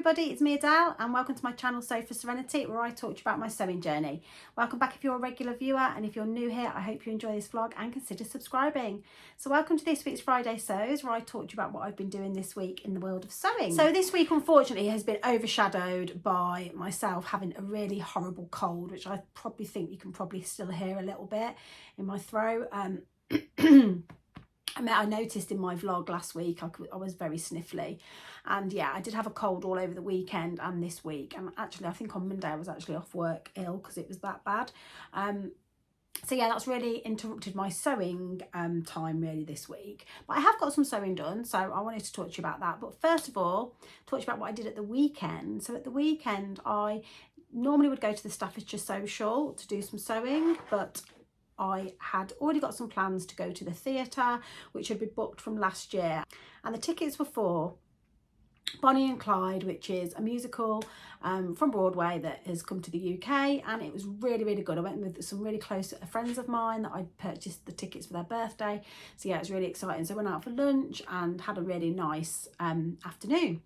everybody, it's me Adele and welcome to my channel Sew for Serenity, where I talk to you about my sewing journey. Welcome back if you're a regular viewer, and if you're new here, I hope you enjoy this vlog and consider subscribing. So welcome to this week's Friday Sews, where I talk to you about what I've been doing this week in the world of sewing. So this week unfortunately has been overshadowed by myself having a really horrible cold, which I probably think you can probably still hear a little bit in my throat. I noticed in my vlog last week I was very sniffly, and yeah, I did have a cold all over the weekend and this week, and actually I think on Monday I was actually off work ill because it was that bad. So yeah, that's really interrupted my sewing time really this week, but I have got some sewing done, so I wanted to talk to you about that. But first of all, talk to you about what I did at the weekend. So at the weekend I normally would go to the Staffordshire Social to do some sewing, but I had already got some plans to go to the theatre, which had been booked from last year, and the tickets were for Bonnie and Clyde, which is a musical from Broadway that has come to the UK, and it was really good. I went with some really close friends of mine that I purchased the tickets for their birthday, so yeah, it was really exciting. So I went out for lunch and had a really nice afternoon.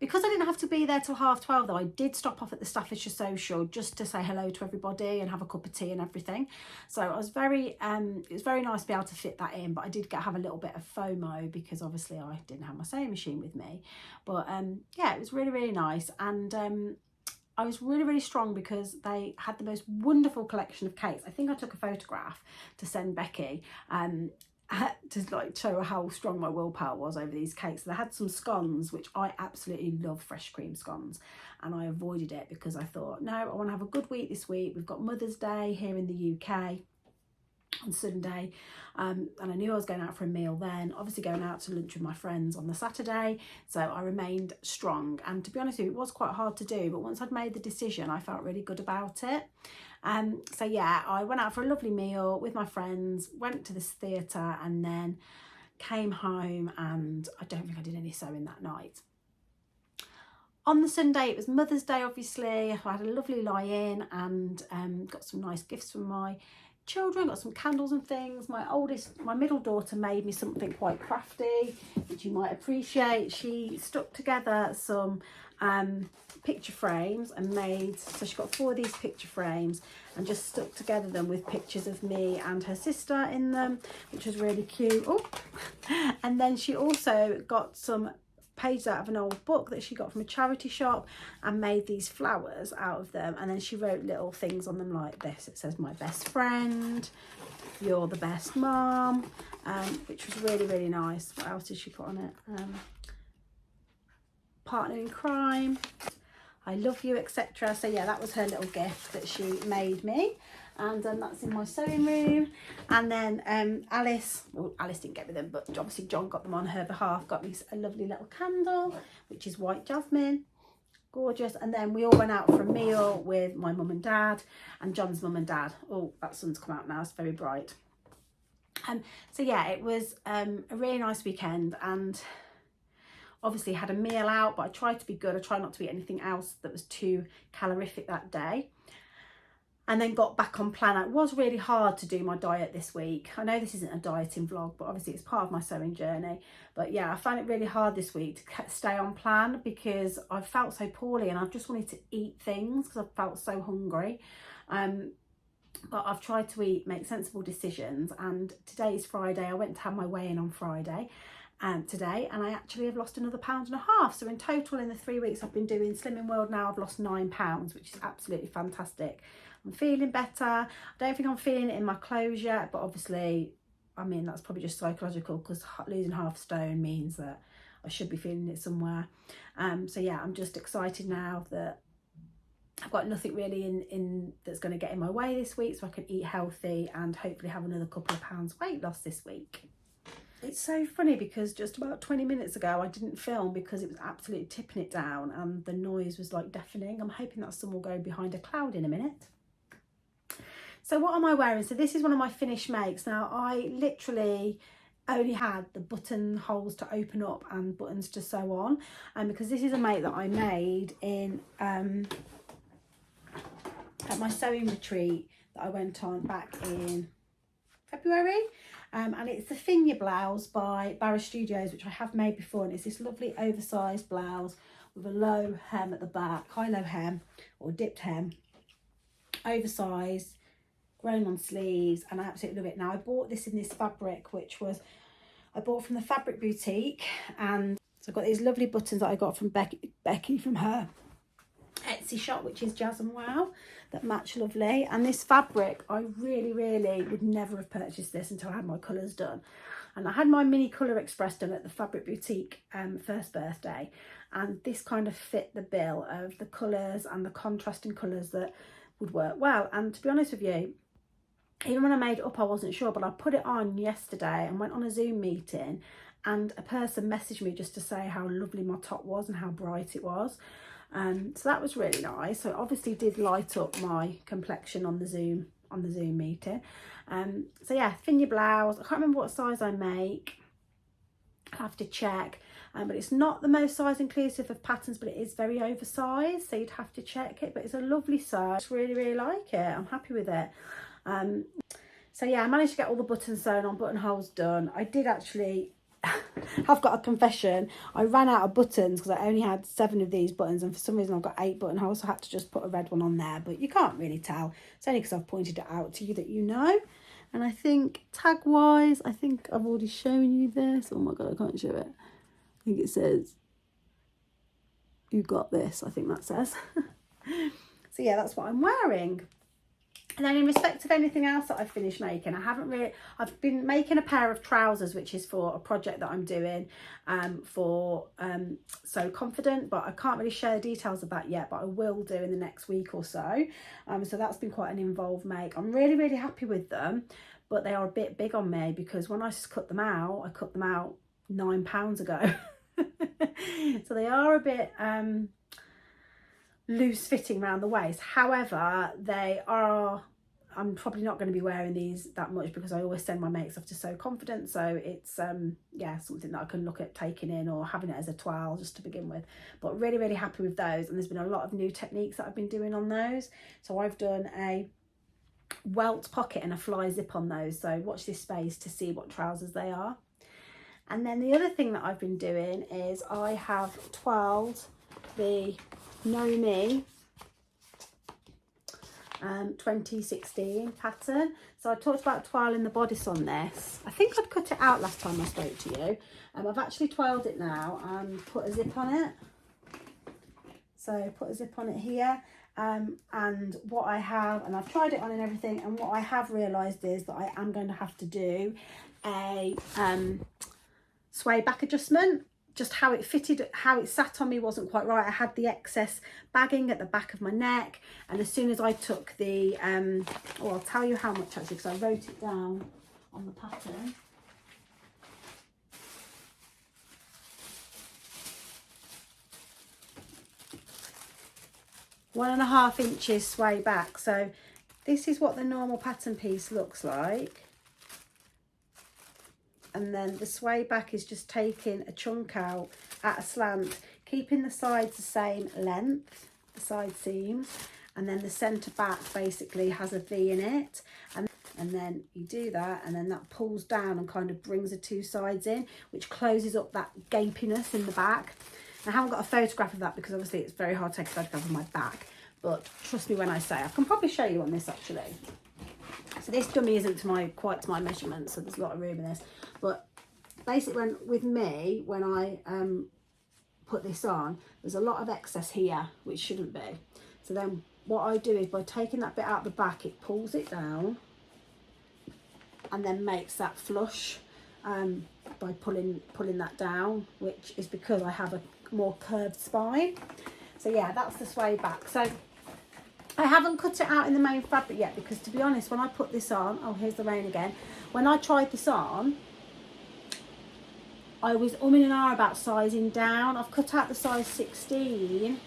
Because I didn't have to be there till 12:30 though, I did stop off at the Staffordshire Social just to say hello to everybody and have a cup of tea and everything. So I was it was very nice to be able to fit that in, but I did have a little bit of FOMO because obviously I didn't have my sewing machine with me. But yeah, it was really nice, and I was really strong because they had the most wonderful collection of cakes. I think I took a photograph to send Becky to like show her how strong my willpower was over these cakes. So they had some scones, which I absolutely love, fresh cream scones, and I avoided it because I thought, no, I want to have a good week this week. We've got Mother's Day here in the UK on Sunday, and I knew I was going out for a meal then, obviously going out to lunch with my friends on the Saturday, so I remained strong. And to be honest with you, it was quite hard to do, but once I'd made the decision I felt really good about it. So yeah, I went out for a lovely meal with my friends, went to this theatre, and then came home, and I don't think I did any sewing that night. On the Sunday, it was Mother's Day, obviously. I had a lovely lie-in and got some nice gifts from my children, got some candles and things. My middle daughter made me something quite crafty, which you might appreciate. She stuck together some picture frames and so she got 4 of these picture frames and just stuck together them with pictures of me and her sister in them, which was really cute. Oh, and then she also got some pages out of an old book that she got from a charity shop and made these flowers out of them, and then she wrote little things on them like this. It says, "My best friend," "You're the best mom," which was really nice. What else did she put on it? "Partner in crime," "I love you," etc. So yeah, that was her little gift that she made me, and that's in my sewing room. And then Alice didn't get me them, but obviously John got them on her behalf, got me a lovely little candle, which is white jasmine, gorgeous. And then we all went out for a meal with my mum and dad and John's mum and dad. Oh, that sun's come out now, it's very bright. So yeah, it was a really nice weekend, and obviously had a meal out, but I tried to be good. I tried not to eat anything else that was too calorific that day, and then got back on plan. It was really hard to do my diet this week. I know this isn't a dieting vlog, but obviously it's part of my sewing journey. But yeah, I found it really hard this week to stay on plan because I felt so poorly and I've just wanted to eat things because I felt so hungry. But I've tried to make sensible decisions, and today is Friday. I went to have my weigh-in on Friday today, and I actually have lost another 1.5 pounds. So in total, in the 3 weeks I've been doing Slimming World now, I've lost 9 pounds, which is absolutely fantastic. I'm feeling better. I don't think I'm feeling it in my clothes yet, but obviously, I mean, that's probably just psychological because losing half stone means that I should be feeling it somewhere. So yeah, I'm just excited now that I've got nothing really in that's going to get in my way this week, so I can eat healthy and hopefully have another couple of pounds weight loss this week. It's so funny because just about 20 minutes ago I didn't film because it was absolutely tipping it down and the noise was like deafening. I'm hoping that sun will go behind a cloud in a minute. So what am I wearing? So this is one of my finished makes. Now I literally only had the buttonholes to open up and buttons to sew on, and because this is a make that I made in at my sewing retreat that I went on back in February. And it's the Finya blouse by Barra Studios, which I have made before, and it's this lovely oversized blouse with a low hem at the back, high-low hem or dipped hem, oversized, grown on sleeves, and I absolutely love it. Now I bought this in this fabric, which was I bought from the Fabric Boutique, and so I've got these lovely buttons that I got from Becky from her Etsy shop, which is Jazz and Wow, that match lovely. And this fabric, I really would never have purchased this until I had my colours done. And I had my mini colour express done at the Fabric Boutique first birthday, and this kind of fit the bill of the colours and the contrasting colours that would work well. And to be honest with you, even when I made it up, I wasn't sure, but I put it on yesterday and went on a Zoom meeting, and a person messaged me just to say how lovely my top was and how bright it was. So that was really nice. So it obviously did light up my complexion on the Zoom meeting. So yeah, Finya blouse. I can't remember what size I make. I'll have to check. But it's not the most size inclusive of patterns, but it is very oversized, so you'd have to check it. But it's a lovely size. I really like it. I'm happy with it. So yeah, I managed to get all the buttons sewn on, buttonholes done. I did actually I've got a confession. I ran out of buttons because I only had 7 of these buttons, and for some reason I've got 8 buttonholes, so I had to just put a red one on there, but you can't really tell. It's only because I've pointed it out to you that you know. And I think tag wise, I think I've already shown you this. Oh my god, I can't show it. I think it says "You got this," I think that says. So yeah, that's what I'm wearing. And then in respect of anything else that I've finished making, I've been making a pair of trousers, which is for a project that I'm doing for So Confident, but I can't really share the details of that yet, but I will do in the next week or so. So that's been quite an involved make. I'm really happy with them, but they are a bit big on me because when I cut them out, I cut them out £9 ago. So they are a bit loose fitting around the waist. However, I'm probably not going to be wearing these that much because I always send my makes off to So Confident, so it's yeah, something that I can look at taking in or having it as a toile just to begin with. But really happy with those, and there's been a lot of new techniques that I've been doing on those. So I've done a welt pocket and a fly zip on those, so watch this space to see what trousers they are. And then the other thing that I've been doing is I have twirled the Know Me 2016 pattern. So I talked about twirling the bodice on this. I think I'd cut it out last time I spoke to you. I've actually twirled it now and put a zip on it. So put a zip on it here. And what I have, and I've tried it on and everything, and what I have realised is that I am going to have to do a sway back adjustment. Just how it fitted, how it sat on me wasn't quite right. I had the excess bagging at the back of my neck, and as soon as I took the I'll tell you how much actually, because I wrote it down on the pattern. "1.5 inches sway back." So this is what the normal pattern piece looks like. And then the sway back is just taking a chunk out at a slant, keeping the sides the same length, the side seams, and then the centre back basically has a V in it. And then you do that, and then that pulls down and kind of brings the 2 sides in, which closes up that gapiness in the back. I haven't got a photograph of that because obviously it's very hard to take a photograph of my back, but trust me when I say, I can probably show you on this actually. So this dummy isn't quite to my measurement, so there's a lot of room in this. But basically, when I put this on, there's a lot of excess here, which shouldn't be. So then what I do is by taking that bit out the back, it pulls it down and then makes that flush by pulling that down, which is because I have a more curved spine. So yeah, that's the sway back. So I haven't cut it out in the main fabric yet because, to be honest, when I put this on, oh, here's the rain again. When I tried this on, I was umming and ahhing about sizing down. I've cut out the size 16,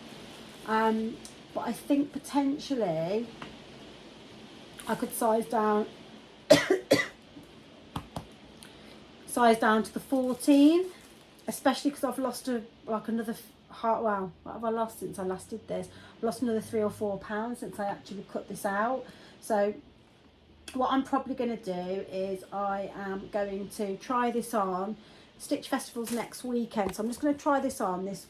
but I think potentially I could size down to the 14, especially because I've lost another well, what have I lost since I last did this? I've lost another 3 or 4 pounds since I actually cut this out. So what I'm probably going to do is I am going to try this on. Stitch Festival's next weekend, so I'm just going to try this on this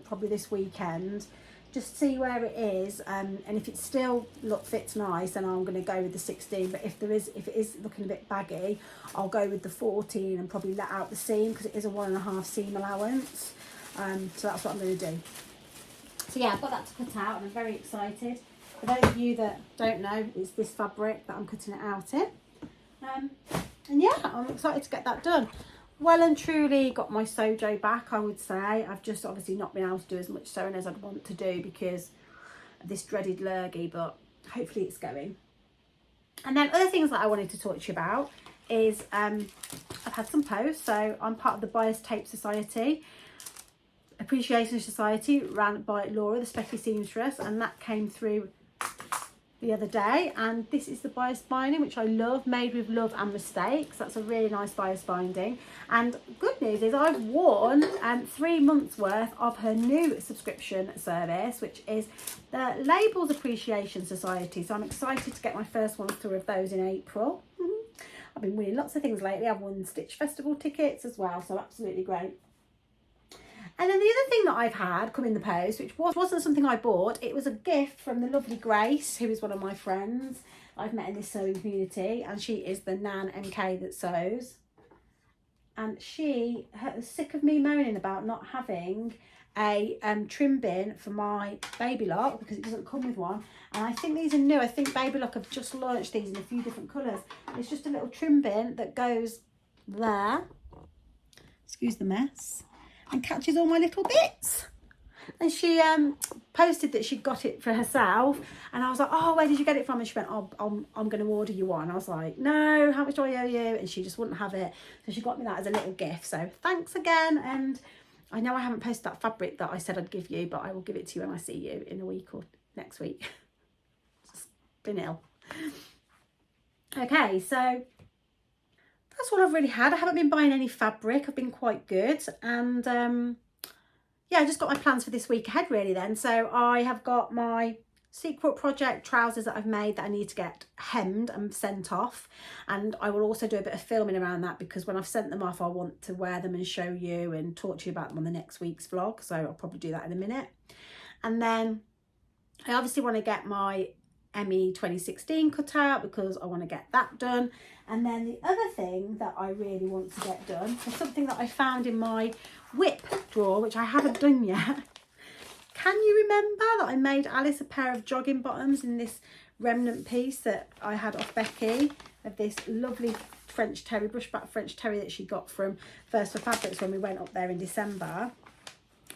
probably this weekend, just see where it is, and if it still fits nice, then I'm going to go with the 16. But if it is looking a bit baggy, I'll go with the 14 and probably let out the seam, because it is a 1.5 seam allowance. So that's what I'm going to do. So yeah, I've got that to cut out and I'm very excited. For those of you that don't know, it's this fabric that I'm cutting it out in. And yeah, I'm excited to get that done. Well and truly got my sojo back, I would say. I've just obviously not been able to do as much sewing as I'd want to do because of this dreaded lurgy, but hopefully it's going. And then other things that I wanted to talk to you about is I've had some posts. So I'm part of the Bias Tape Society, Appreciation Society, ran by Laura, the Specky Seamstress, and that came through the other day. And this is the bias binding, which I love, made with love and mistakes. That's a really nice bias binding. And good news is I've worn 3 months worth of her new subscription service, which is the Labels Appreciation Society. So I'm excited to get my first one through of those in April. I've been winning lots of things lately. I've won Stitch Festival tickets as well, so absolutely great. And then the other thing that I've had come in the post, which wasn't something I bought, it was a gift from the lovely Grace, who is one of my friends I've met in this sewing community, and she is the Nan MK that sews. And she was sick of me moaning about not having a trim bin for my Baby Lock because it doesn't come with one. And I think these are new. I think Baby Lock have just launched these in a few different colours. It's just a little trim bin that goes there. Excuse the mess. And catches all my little bits. And she posted that she'd got it for herself, and I was like, oh, where did you get it from? And she went, oh, I'm going to order you one. I was like, no, how much do I owe you? And she just wouldn't have it, so she got me that as a little gift. So thanks again. And I know I haven't posted that fabric that I said I'd give you, but I will give it to you when I see you in a week or next week. Just been ill. Okay, so that's all I've really had. I haven't been buying any fabric. I've been quite good. And yeah, I just got my plans for this week ahead really then. So I have got my secret project trousers that I've made that I need to get hemmed and sent off. And I will also do a bit of filming around that, because when I've sent them off, I want to wear them and show you and talk to you about them on the next week's vlog. So I'll probably do that in a minute. And then I obviously want to get my ME 2016 cut out because I want to get that done. And then the other thing that I really want to get done is something that I found in my WIP drawer, which I haven't done yet. Can you remember that I made Alice a pair of jogging bottoms in this remnant piece that I had off Becky, of this lovely French terry, brushback French terry that she got from First for Fabrics when we went up there in December?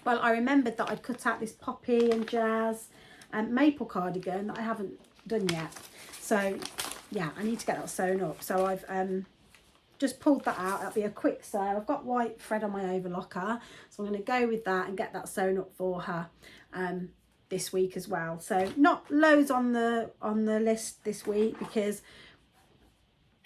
Well, I remembered that I'd cut out this poppy and jazz and maple cardigan that I haven't done yet. So yeah, I need to get that sewn up. So I've just pulled that out. That'll be a quick sew. I've got white thread on my overlocker, so I'm going to go with that and get that sewn up for her this week as well. So not loads on the list this week because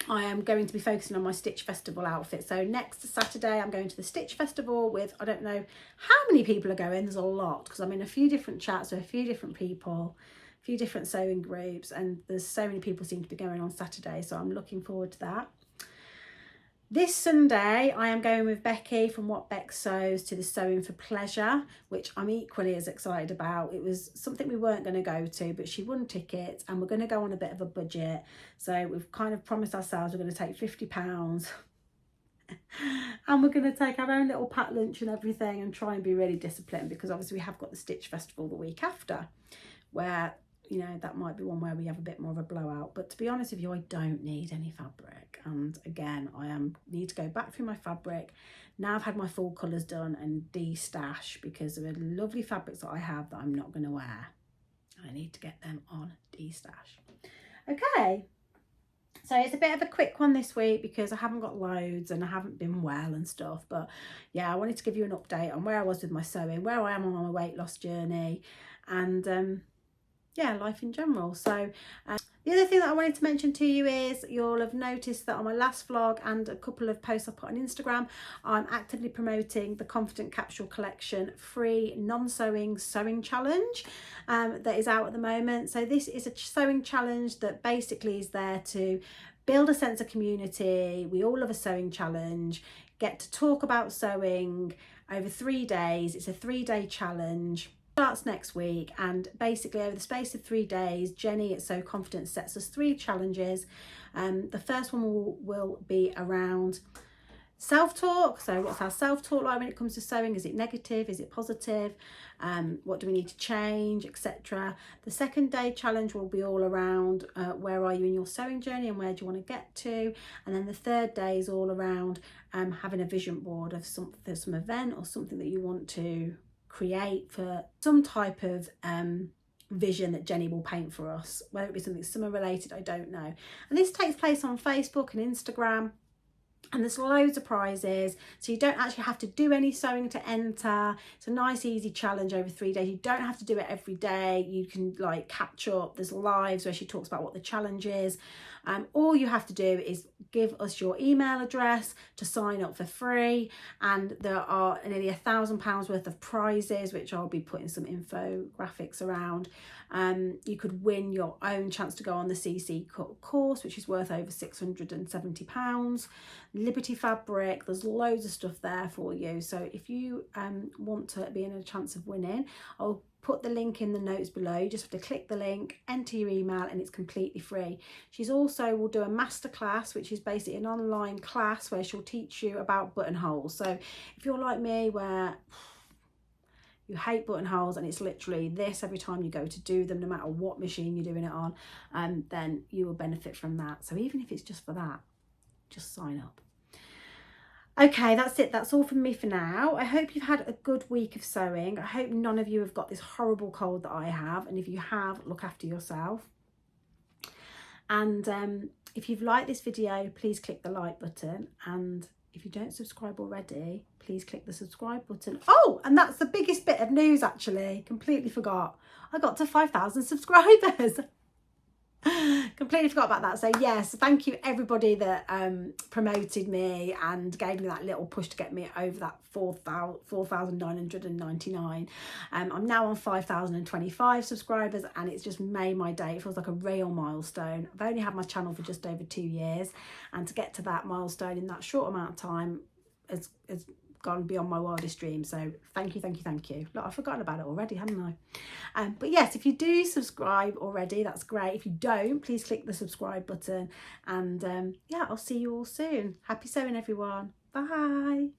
I am going to be focusing on my Stitch Festival outfit. So next Saturday I'm going to the Stitch Festival with, I don't know how many people are going. There's a lot because I'm in a few different chats with a few different people, a few different sewing groups, and there's so many people seem to be going on Saturday, so I'm looking forward to that. This Sunday I am going with Becky from What Beck Sews to the Sewing for Pleasure, which I'm equally as excited about. It was something we weren't going to go to, but she won tickets and we're going to go on a bit of a budget. So we've kind of promised ourselves we're going to take £50 and we're going to take our own little packed lunch and everything and try and be really disciplined, because obviously we have got the Stitch Festival the week after, where, you know, that might be one where we have a bit more of a blowout. But to be honest with you, I don't need any fabric. And again, need to go back through my fabric. Now I've had my full colours done and de-stash, because of the lovely fabrics that I have that I'm not going to wear. I need to get them on de-stash. Okay. So it's a bit of a quick one this week because I haven't got loads and I haven't been well and stuff. But yeah, I wanted to give you an update on where I was with my sewing, where I am on my weight loss journey, and yeah, life in general. So The other thing that I wanted to mention to you is you'll have noticed that on my last vlog and a couple of posts I put on Instagram, I'm actively promoting the Confident Capsule Collection free non-sewing sewing challenge that is out at the moment. So this is a sewing challenge that basically is there to build a sense of community. We all love a sewing challenge, get to talk about sewing over 3 days. It's a 3-day challenge. Starts next week, and basically over the space of 3 days, Jenny at So Confident sets us 3 challenges. The first one will be around self-talk. So what's our self-talk like when it comes to sewing? Is it negative? Is it positive? What do we need to change, etc. The second day challenge will be all around where are you in your sewing journey and where do you want to get to. And then the third day is all around having a vision board of some event or something that you want to create for some type of vision that Jenny will paint for us, whether it be something summer related, I don't know. And this takes place on Facebook and Instagram, and there's loads of prizes, so you don't actually have to do any sewing to enter. It's a nice easy challenge over 3 days. You don't have to do it every day. You can like catch up. There's lives where she talks about what the challenge is. All you have to do is give us your email address to sign up for free, and there are nearly £1,000 worth of prizes, which I'll be putting some infographics around. You could win your own chance to go on the CCC course, which is worth over £670. Liberty fabric, there's loads of stuff there for you. So if you want to be in a chance of winning, I'll put the link in the notes below. You just have to click the link, enter your email, and it's completely free. She's also will do a masterclass, which is basically an online class where she'll teach you about buttonholes. So if you're like me, where you hate buttonholes and it's literally this every time you go to do them, no matter what machine you're doing it on, then you will benefit from that. So even if it's just for that, just sign up. Okay, that's it. That's all from me for now. I hope you've had a good week of sewing. I hope none of you have got this horrible cold that I have. And if you have, look after yourself. And if you've liked this video, please click the like button. And if you don't subscribe already, please click the subscribe button. Oh, and that's the biggest bit of news, actually. Completely forgot. I got to 5,000 subscribers. Completely forgot about that. So yes, thank you everybody that promoted me and gave me that little push to get me over that 4,999. I'm now on 5,025 subscribers, and it's just made my day. It feels like a real milestone. I've only had my channel for just over 2 years, and to get to that milestone in that short amount of time has gone beyond my wildest dreams. So thank you. Look, I've forgotten about it already, haven't I? But yes, if you do subscribe already, that's great. If you don't, please click the subscribe button, and yeah, I'll see you all soon. Happy sewing, everyone. Bye.